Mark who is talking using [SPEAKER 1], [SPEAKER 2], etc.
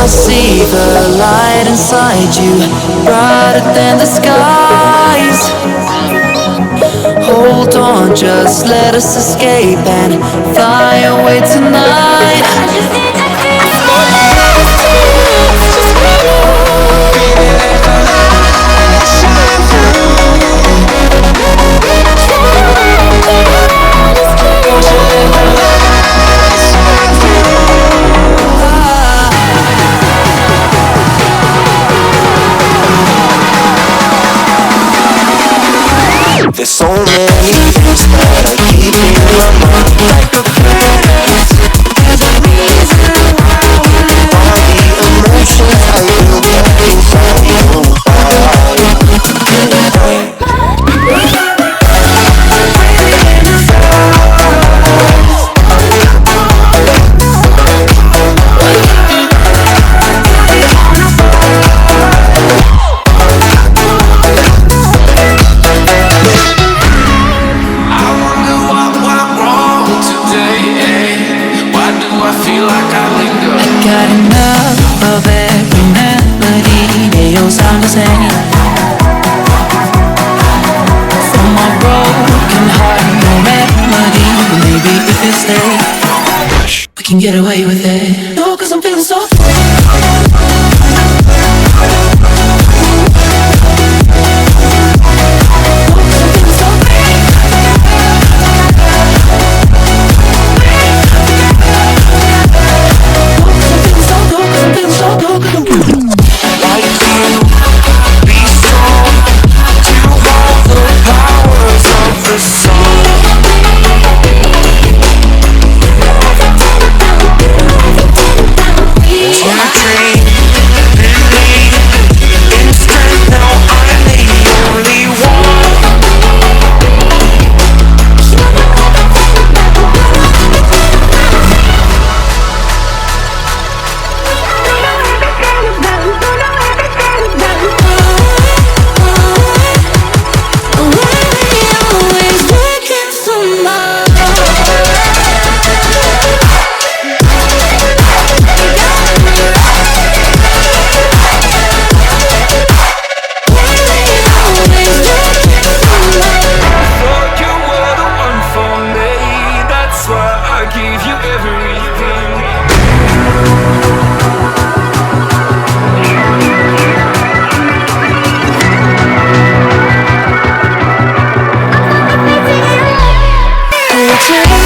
[SPEAKER 1] I see the light inside you, brighter than the skies. Hold on, just let us escape and fly away tonight. I just need to feel baby, let the light shine through. Won't you let the light shine through? There's so many things that I keep in my mind, like a past. There's a reason why all the emotions I feel back inside your body. Got enough of every melody, they all sound the same. From my broken heart, no remedy. Maybe if you stay, we can get away with it. No, 'cause I'm feeling so take